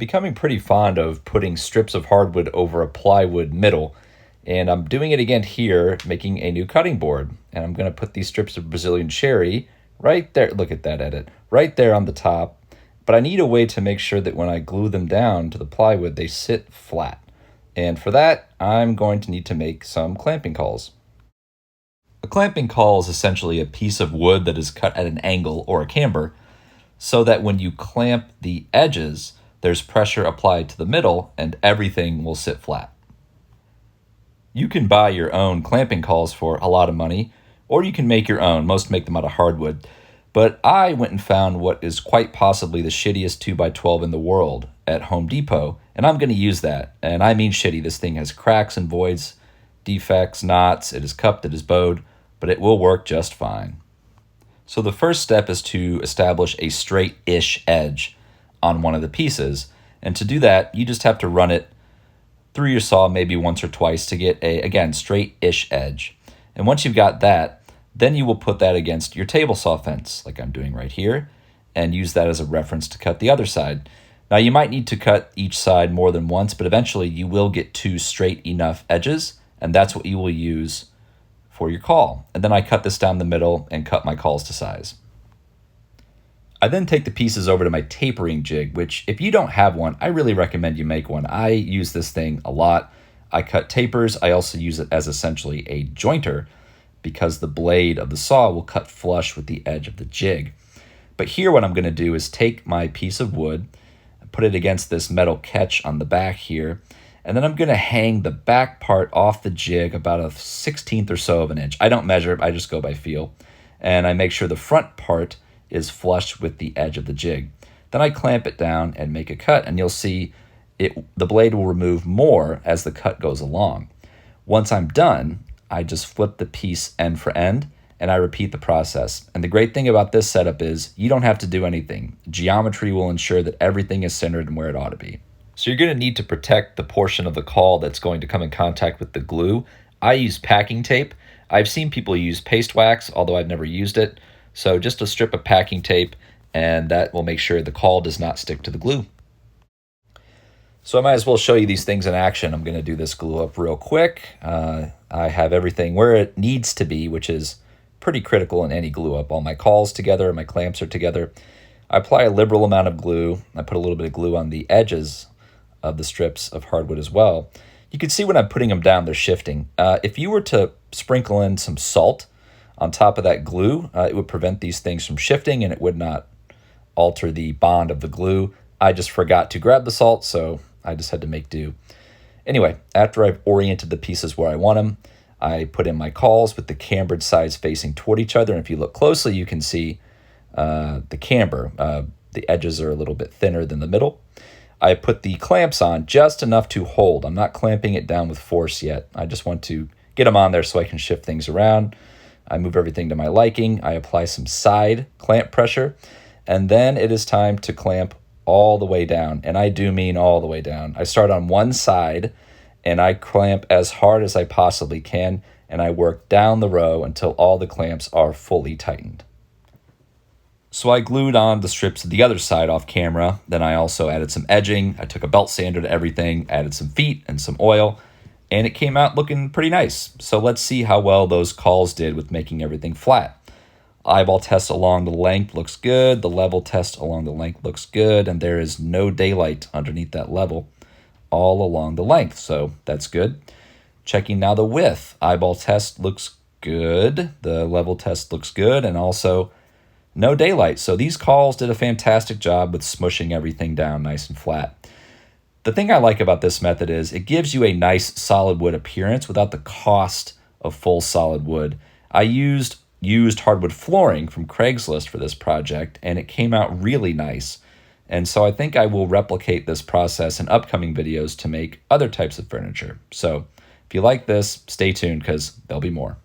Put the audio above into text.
becoming pretty fond of putting strips of hardwood over a plywood middle, and I'm doing it again here, making a new cutting board. And I'm going to put these strips of Brazilian cherry right there. Look at that edit. Right there on the top. But I need a way to make sure that when I glue them down to the plywood, they sit flat. And for that, I'm going to need to make some clamping cauls. A clamping caul is essentially a piece of wood that is cut at an angle, or a camber, so that when you clamp the edges, there's pressure applied to the middle and everything will sit flat. You can buy your own clamping cauls for a lot of money, or you can make your own. Most make them out of hardwood. But I went and found what is quite possibly the shittiest 2x12 in the world at Home Depot, and I'm going to use that. And I mean shitty. This thing has cracks and voids, defects, knots, it is cupped, it is bowed, but it will work just fine. So the first step is to establish a straight-ish edge on one of the pieces. And to do that, you just have to run it through your saw maybe once or twice to get a, again, straight-ish edge. And once you've got that, then you will put that against your table saw fence, like I'm doing right here, and use that as a reference to cut the other side. Now you might need to cut each side more than once, but eventually you will get two straight enough edges, and that's what you will use for your caul. And then I cut this down the middle and cut my cauls to size. I then take the pieces over to my tapering jig, which if you don't have one, I really recommend you make one. I use this thing a lot. I cut tapers. I also use it as essentially a jointer because the blade of the saw will cut flush with the edge of the jig. But here what I'm going to do is take my piece of wood, put it against this metal catch on the back here, and then I'm going to hang the back part off the jig about a 1/16 or so of an inch. I don't measure it, I just go by feel. And I make sure the front part is flush with the edge of the jig. Then I clamp it down and make a cut, and you'll see the blade will remove more as the cut goes along. Once I'm done, I just flip the piece end for end, and I repeat the process. And the great thing about this setup is you don't have to do anything. Geometry will ensure that everything is centered and where it ought to be. So you're going to need to protect the portion of the caul that's going to come in contact with the glue. I use packing tape. I've seen people use paste wax, although I've never used it. So just a strip of packing tape, and that will make sure the caul does not stick to the glue. So I might as well show you these things in action. I'm going to do this glue up real quick. I have everything where it needs to be, which is pretty critical in any glue up. All my cauls together, my clamps are together. I apply a liberal amount of glue. I put a little bit of glue on the edges of the strips of hardwood as well. You can see when I'm putting them down, they're shifting. If you were to sprinkle in some salt on top of that glue, it would prevent these things from shifting and it would not alter the bond of the glue. I just forgot to grab the salt, so I just had to make do. Anyway, after I've oriented the pieces where I want them, I put in my cauls with the cambered sides facing toward each other. And if you look closely, you can see the camber. The edges are a little bit thinner than the middle. I put the clamps on just enough to hold. I'm not clamping it down with force yet. I just want to get them on there so I can shift things around. I move everything to my liking. I apply some side clamp pressure. And then it is time to clamp all the way down, and I do mean all the way down. I start on one side, and I clamp as hard as I possibly can, and I work down the row until all the clamps are fully tightened. So I glued on the strips of the other side off camera. Then I also added some edging. I took a belt sander to everything, added some feet and some oil, and it came out looking pretty nice. So let's see how well those cauls did with making everything flat. Eyeball test along the length looks good. The level test along the length looks good. And there is no daylight underneath that level all along the length. So that's good. Checking now the width. Eyeball test looks good. The level test looks good. And also no daylight. So these cauls did a fantastic job with smushing everything down nice and flat. The thing I like about this method is it gives you a nice solid wood appearance without the cost of full solid wood. I used hardwood flooring from Craigslist for this project, and it came out really nice. And so I think I will replicate this process in upcoming videos to make other types of furniture. So if you like this, stay tuned because there'll be more.